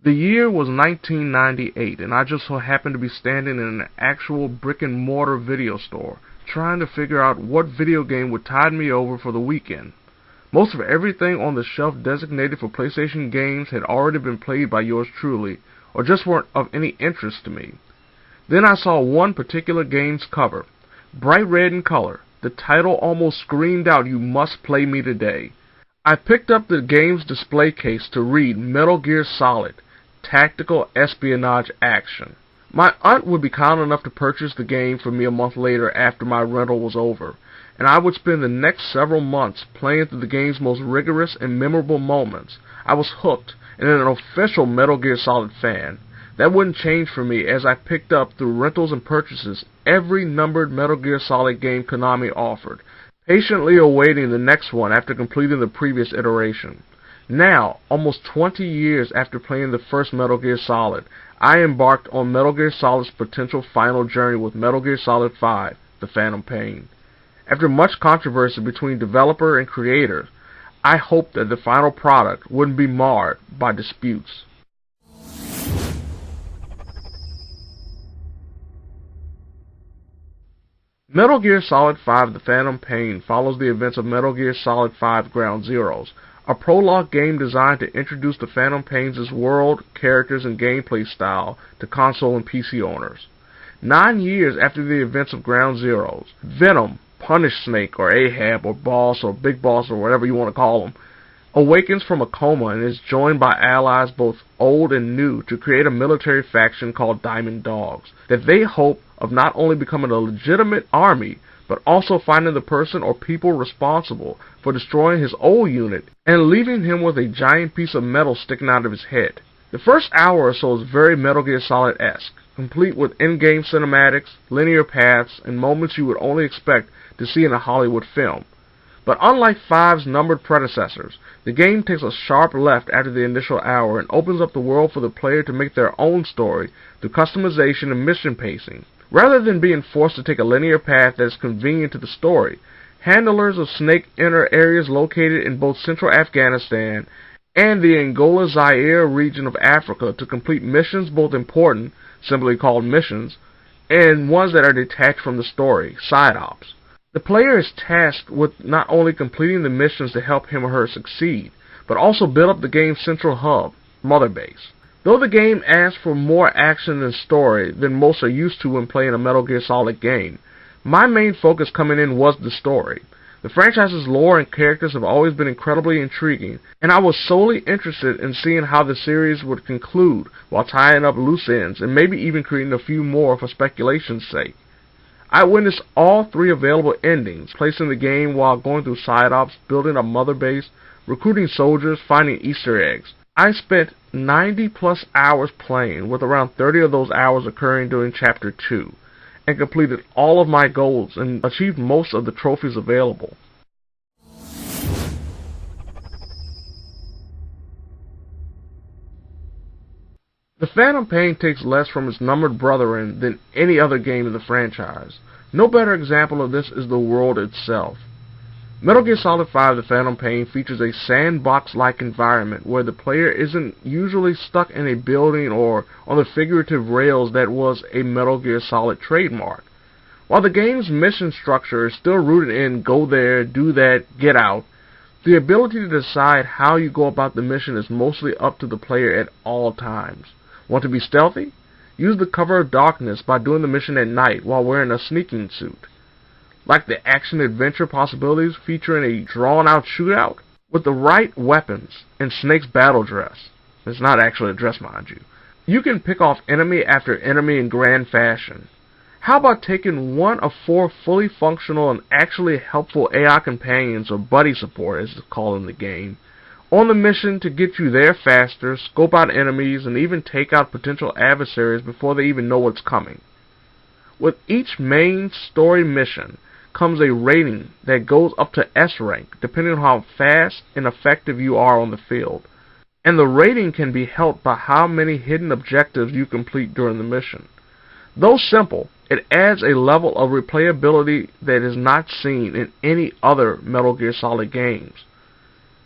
The year was 1998, and I just so happened to be standing in an actual brick-and-mortar video store, trying to figure out what video game would tide me over for the weekend. Most of everything on the shelf designated for PlayStation games had already been played by yours truly, or just weren't of any interest to me. Then I saw one particular game's cover, bright red in color. The title almost screamed out, "You must play me today." I picked up the game's display case to read Metal Gear Solid, Tactical Espionage Action. My aunt would be kind enough to purchase the game for me a month later after my rental was over, and I would spend the next several months playing through the game's most rigorous and memorable moments. I was hooked and an official Metal Gear Solid fan. That wouldn't change for me as I picked up through rentals and purchases every numbered Metal Gear Solid game Konami offered, patiently awaiting the next one after completing the previous iteration. Now, almost 20 years after playing the first Metal Gear Solid, I embarked on Metal Gear Solid's potential final journey with Metal Gear Solid 5, The Phantom Pain. After much controversy between developer and creator, I hoped that the final product wouldn't be marred by disputes. Metal Gear Solid 5 The Phantom Pain follows the events of Metal Gear Solid 5 Ground Zeroes, a prologue game designed to introduce the Phantom Pain's world, characters, and gameplay style to console and PC owners. 9 years after the events of Ground Zeroes, Venom, Punish Snake, or Ahab, or Boss, or Big Boss, or whatever you want to call him, awakens from a coma and is joined by allies both old and new to create a military faction called Diamond Dogs, that they hope of not only becoming a legitimate army, but also finding the person or people responsible for destroying his old unit and leaving him with a giant piece of metal sticking out of his head. The first hour or so is very Metal Gear Solid-esque, complete with in-game cinematics, linear paths, and moments you would only expect to see in a Hollywood film. But unlike 5's numbered predecessors, the game takes a sharp left after the initial hour and opens up the world for the player to make their own story through customization and mission pacing. Rather than being forced to take a linear path that is convenient to the story, handlers of Snake enter areas located in both central Afghanistan and the Angola-Zaire region of Africa to complete missions both important, simply called missions, and ones that are detached from the story, side ops. The player is tasked with not only completing the missions to help him or her succeed, but also build up the game's central hub, Mother Base. Though the game asks for more action and story than most are used to when playing a Metal Gear Solid game, my main focus coming in was the story. The franchise's lore and characters have always been incredibly intriguing, and I was solely interested in seeing how the series would conclude while tying up loose ends and maybe even creating a few more for speculation's sake. I witnessed all 3 available endings, placing the game while going through side ops, building a mother base, recruiting soldiers, finding Easter eggs. I spent 90 plus hours playing, with around 30 of those hours occurring during Chapter 2, and completed all of my goals and achieved most of the trophies available. The Phantom Pain takes less from its numbered brethren than any other game in the franchise. No better example of this is the world itself. Metal Gear Solid 5 The Phantom Pain features a sandbox-like environment where the player isn't usually stuck in a building or on the figurative rails that was a Metal Gear Solid trademark. While the game's mission structure is still rooted in go there, do that, get out, the ability to decide how you go about the mission is mostly up to the player at all times. Want to be stealthy? Use the cover of darkness by doing the mission at night while wearing a sneaking suit. Like the action-adventure possibilities featuring a drawn-out shootout? With the right weapons and Snake's battle dress, it's not actually a dress, mind you, you can pick off enemy after enemy in grand fashion. How about taking one of 4 fully functional and actually helpful AI companions, or buddy support as it's called in the game, on the mission to get you there faster, scope out enemies, and even take out potential adversaries before they even know what's coming. With each main story mission comes a rating that goes up to S rank, depending on how fast and effective you are on the field. And the rating can be helped by how many hidden objectives you complete during the mission. Though simple, it adds a level of replayability that is not seen in any other Metal Gear Solid games.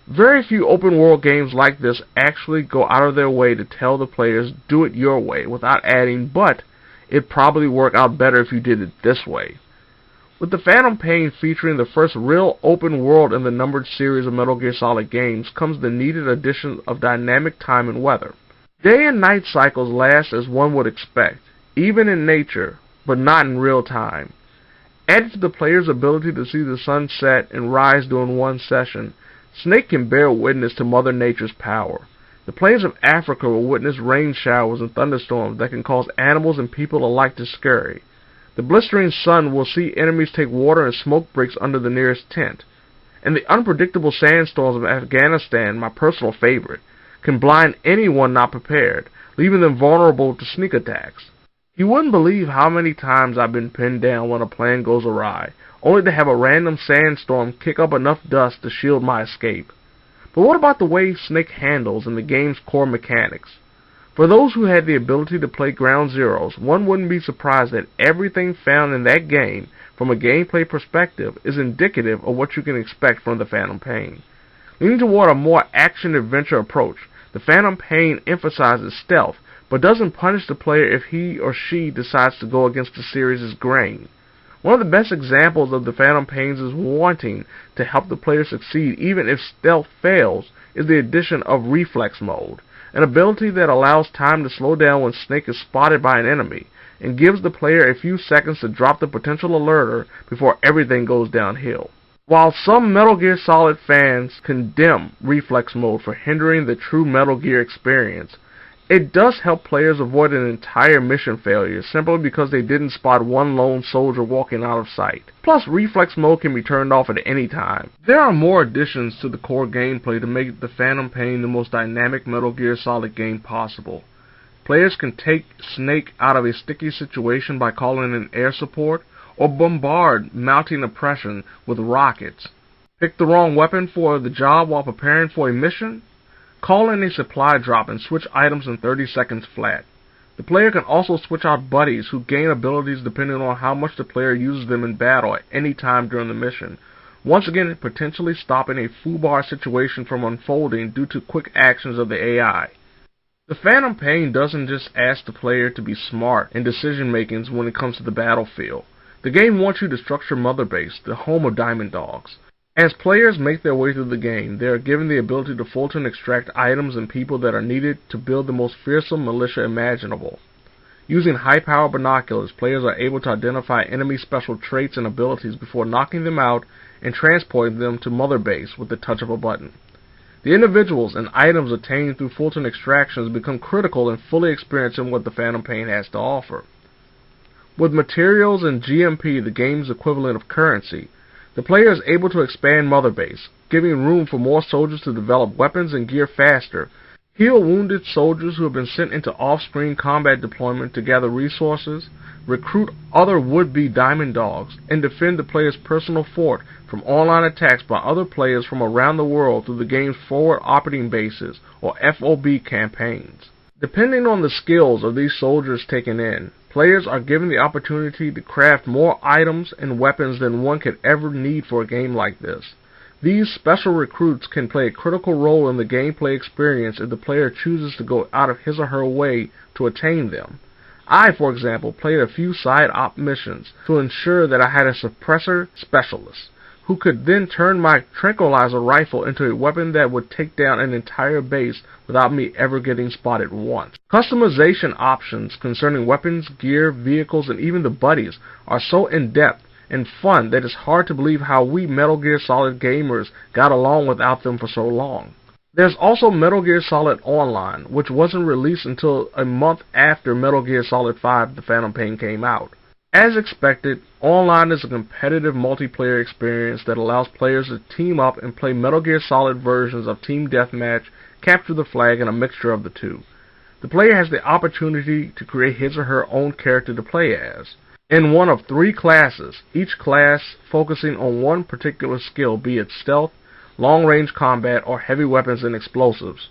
Very few open world games like this actually go out of their way to tell the players do it your way without adding, but it'd probably work out better if you did it this way. With the Phantom Pain featuring the first real open world in the numbered series of Metal Gear Solid games comes the needed addition of dynamic time and weather. Day and night cycles last as one would expect, even in nature, but not in real time. Added to the player's ability to see the sun set and rise during one session, Snake can bear witness to Mother Nature's power. The plains of Africa will witness rain showers and thunderstorms that can cause animals and people alike to scurry. The blistering sun will see enemies take water and smoke breaks under the nearest tent. And the unpredictable sandstorms of Afghanistan, my personal favorite, can blind anyone not prepared, leaving them vulnerable to sneak attacks. You wouldn't believe how many times I've been pinned down when a plan goes awry, only to have a random sandstorm kick up enough dust to shield my escape. But what about the way Snake handles and the game's core mechanics? For those who had the ability to play Ground Zeroes, one wouldn't be surprised that everything found in that game, from a gameplay perspective, is indicative of what you can expect from the Phantom Pain. Leaning toward a more action-adventure approach, the Phantom Pain emphasizes stealth, but doesn't punish the player if he or she decides to go against the series' grain. One of the best examples of the Phantom Pains is wanting to help the player succeed even if stealth fails is the addition of Reflex Mode, an ability that allows time to slow down when Snake is spotted by an enemy, and gives the player a few seconds to drop the potential alerter before everything goes downhill. While some Metal Gear Solid fans condemn Reflex Mode for hindering the true Metal Gear experience, it does help players avoid an entire mission failure simply because they didn't spot one lone soldier walking out of sight. Plus, Reflex Mode can be turned off at any time. There are more additions to the core gameplay to make the Phantom Pain the most dynamic Metal Gear Solid game possible. Players can take Snake out of a sticky situation by calling in air support, or bombard mounting oppression with rockets. Pick the wrong weapon for the job while preparing for a mission? Call in a supply drop and switch items in 30 seconds flat. The player can also switch out buddies who gain abilities depending on how much the player uses them in battle at any time during the mission, once again potentially stopping a foobar situation from unfolding due to quick actions of the AI. The Phantom Pain doesn't just ask the player to be smart in decision-making when it comes to the battlefield. The game wants you to structure Mother Base, the home of Diamond Dogs. As players make their way through the game, they are given the ability to filter and extract items and people that are needed to build the most fearsome militia imaginable. Using high-power binoculars, players are able to identify enemy special traits and abilities before knocking them out and transporting them to Mother Base with the touch of a button. The individuals and items obtained through filter extractions become critical in fully experiencing what the Phantom Pain has to offer. With materials and GMP, the game's equivalent of currency, the player is able to expand Mother Base, giving room for more soldiers to develop weapons and gear faster, heal wounded soldiers who have been sent into off-screen combat deployment to gather resources, recruit other would-be Diamond Dogs, and defend the player's personal fort from online attacks by other players from around the world through the game's forward operating bases, or FOB campaigns. Depending on the skills of these soldiers taken in, players are given the opportunity to craft more items and weapons than one could ever need for a game like this. These special recruits can play a critical role in the gameplay experience if the player chooses to go out of his or her way to attain them. I, for example, played a few side op missions to ensure that I had a suppressor specialist, who could then turn my tranquilizer rifle into a weapon that would take down an entire base without me ever getting spotted once. Customization options concerning weapons, gear, vehicles, and even the buddies are so in-depth and fun that it's hard to believe how we Metal Gear Solid gamers got along without them for so long. There's also Metal Gear Solid Online, which wasn't released until a month after Metal Gear Solid 5 The Phantom Pain came out. As expected, Online is a competitive multiplayer experience that allows players to team up and play Metal Gear Solid versions of Team Deathmatch, Capture the Flag, and a mixture of the two. The player has the opportunity to create his or her own character to play as, in one of 3 classes, each class focusing on one particular skill, be it stealth, long-range combat, or heavy weapons and explosives.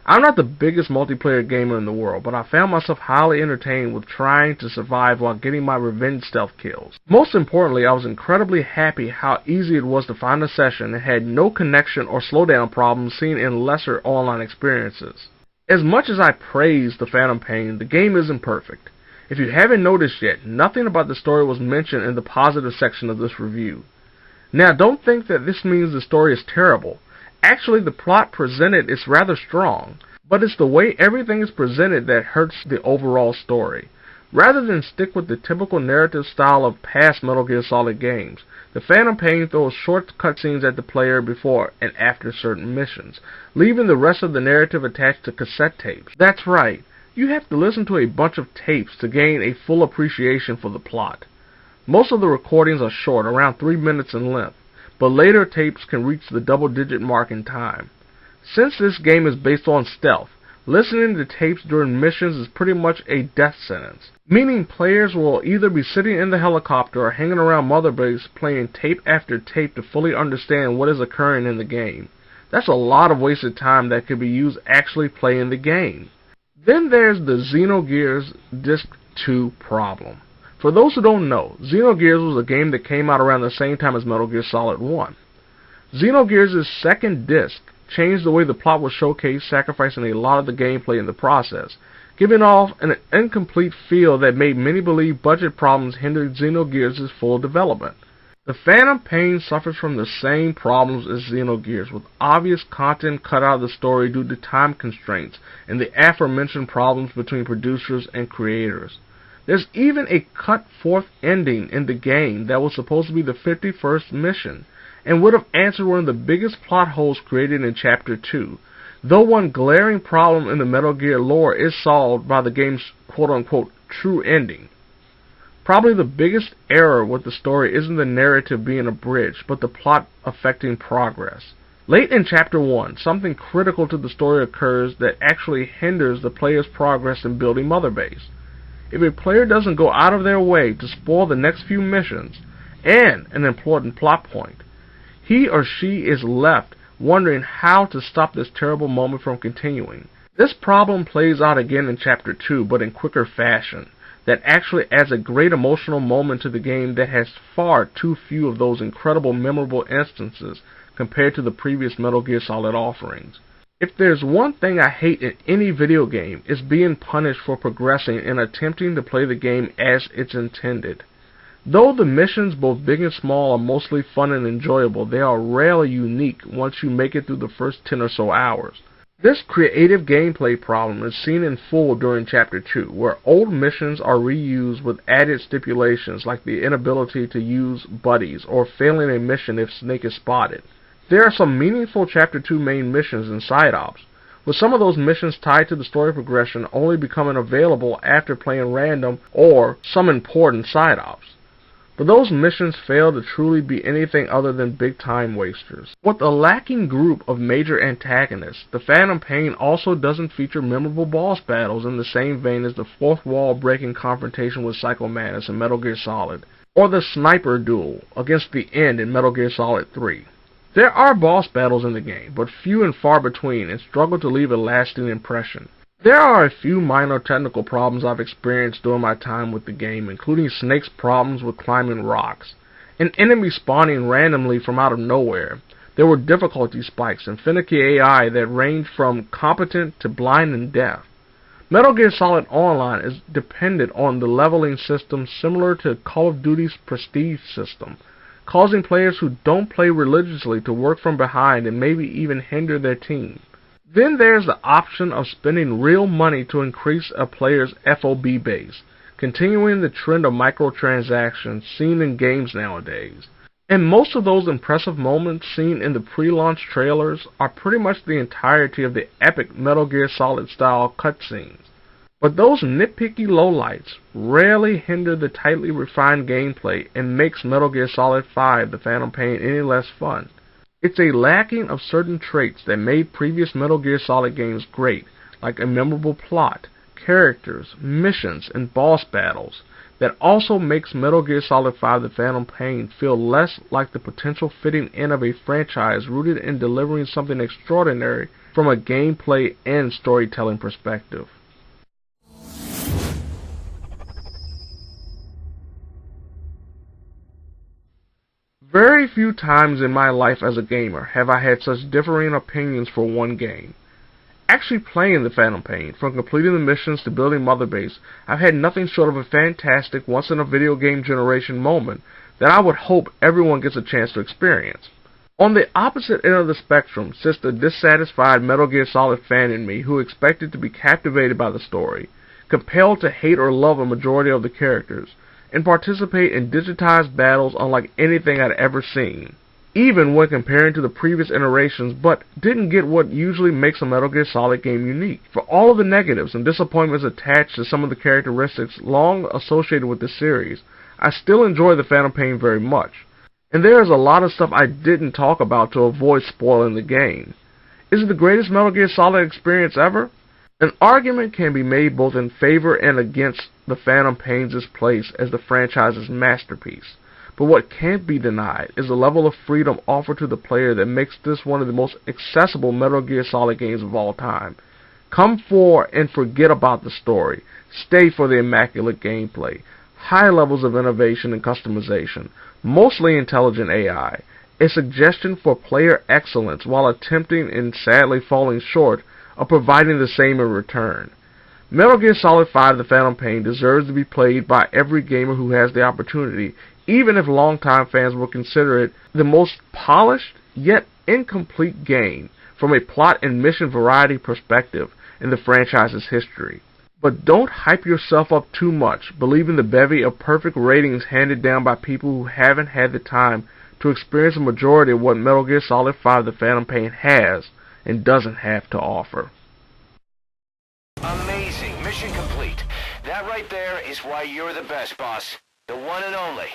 I'm not the biggest multiplayer gamer in the world, but I found myself highly entertained with trying to survive while getting my revenge stealth kills. Most importantly, I was incredibly happy how easy it was to find a session and had no connection or slowdown problems seen in lesser online experiences. As much as I praise the Phantom Pain, the game isn't perfect. If you haven't noticed yet, nothing about the story was mentioned in the positive section of this review. Now, don't think that this means the story is terrible. Actually, the plot presented is rather strong, but it's the way everything is presented that hurts the overall story. Rather than stick with the typical narrative style of past Metal Gear Solid games, the Phantom Pain throws short cutscenes at the player before and after certain missions, leaving the rest of the narrative attached to cassette tapes. That's right, you have to listen to a bunch of tapes to gain a full appreciation for the plot. Most of the recordings are short, around 3 minutes in length, but later tapes can reach the double-digit mark in time. Since this game is based on stealth, listening to tapes during missions is pretty much a death sentence, meaning players will either be sitting in the helicopter or hanging around Mother Base playing tape after tape to fully understand what is occurring in the game. That's a lot of wasted time that could be used actually playing the game. Then there's the Xenogears Disc 2 problem. For those who don't know, Xenogears was a game that came out around the same time as Metal Gear Solid 1. Xenogears' second disc changed the way the plot was showcased, sacrificing a lot of the gameplay in the process, giving off an incomplete feel that made many believe budget problems hindered Xenogears' full development. The Phantom Pain suffers from the same problems as Xenogears, with obvious content cut out of the story due to time constraints and the aforementioned problems between producers and creators. There's even a cut fourth ending in the game that was supposed to be the 51st mission, and would have answered one of the biggest plot holes created in Chapter 2, though one glaring problem in the Metal Gear lore is solved by the game's quote-unquote true ending. Probably the biggest error with the story isn't the narrative being abridged, but the plot affecting progress. Late in Chapter 1, something critical to the story occurs that actually hinders the player's progress in building Mother Base. If a player doesn't go out of their way to spoil the next few missions, and an important plot point, he or she is left wondering how to stop this terrible moment from continuing. This problem plays out again in Chapter 2, but in quicker fashion, that actually adds a great emotional moment to the game that has far too few of those incredible memorable instances compared to the previous Metal Gear Solid offerings. If there's one thing I hate in any video game, it's being punished for progressing and attempting to play the game as it's intended. Though the missions, both big and small, are mostly fun and enjoyable, they are rarely unique once you make it through the first 10 or so hours. This creative gameplay problem is seen in full during Chapter 2, where old missions are reused with added stipulations like the inability to use buddies or failing a mission if Snake is spotted. There are some meaningful Chapter 2 main missions and side ops, with some of those missions tied to the story progression only becoming available after playing random or some important side ops. But those missions fail to truly be anything other than big time wasters. With a lacking group of major antagonists, the Phantom Pain also doesn't feature memorable boss battles in the same vein as the fourth wall breaking confrontation with Psycho Mantis in Metal Gear Solid, or the sniper duel against the End in Metal Gear Solid 3. There are boss battles in the game, but few and far between, and struggle to leave a lasting impression. There are a few minor technical problems I've experienced during my time with the game, including Snake's problems with climbing rocks, an enemy spawning randomly from out of nowhere. There were difficulty spikes and finicky AI that ranged from competent to blind and deaf. Metal Gear Solid Online is dependent on the leveling system similar to Call of Duty's Prestige system, causing players who don't play religiously to work from behind and maybe even hinder their team. Then there's the option of spending real money to increase a player's FOB base, continuing the trend of microtransactions seen in games nowadays. And most of those impressive moments seen in the pre-launch trailers are pretty much the entirety of the epic Metal Gear Solid style cutscenes. But those nitpicky lowlights rarely hinder the tightly refined gameplay and makes Metal Gear Solid 5 The Phantom Pain any less fun. It's a lacking of certain traits that made previous Metal Gear Solid games great, like a memorable plot, characters, missions, and boss battles, that also makes Metal Gear Solid 5 The Phantom Pain feel less like the potential fitting in of a franchise rooted in delivering something extraordinary from a gameplay and storytelling perspective. Very few times in my life as a gamer have I had such differing opinions for one game. Actually playing the Phantom Pain, from completing the missions to building Mother Base, I've had nothing short of a fantastic once-in-a-video-game generation moment that I would hope everyone gets a chance to experience. On the opposite end of the spectrum sits the dissatisfied Metal Gear Solid fan in me who expected to be captivated by the story, compelled to hate or love a majority of the characters, and participate in digitized battles unlike anything I'd ever seen, even when comparing to the previous iterations, but didn't get what usually makes a Metal Gear Solid game unique. For all of the negatives and disappointments attached to some of the characteristics long associated with this series, I still enjoy the Phantom Pain very much. And there is a lot of stuff I didn't talk about to avoid spoiling the game. Is it the greatest Metal Gear Solid experience ever? An argument can be made both in favor and against the Phantom Pain's place as the franchise's masterpiece. But what can't be denied is the level of freedom offered to the player that makes this one of the most accessible Metal Gear Solid games of all time. Come for and forget about the story. Stay for the immaculate gameplay, high levels of innovation and customization, mostly intelligent AI, a suggestion for player excellence while attempting and sadly falling short of providing the same in return. Metal Gear Solid 5 The Phantom Pain deserves to be played by every gamer who has the opportunity, even if longtime fans will consider it the most polished yet incomplete game from a plot and mission variety perspective in the franchise's history. But don't hype yourself up too much, believing the bevy of perfect ratings handed down by people who haven't had the time to experience a majority of what Metal Gear Solid 5 The Phantom Pain has and doesn't have to offer. Amazing. Mission complete. That right there is why you're the best, boss. The one and only.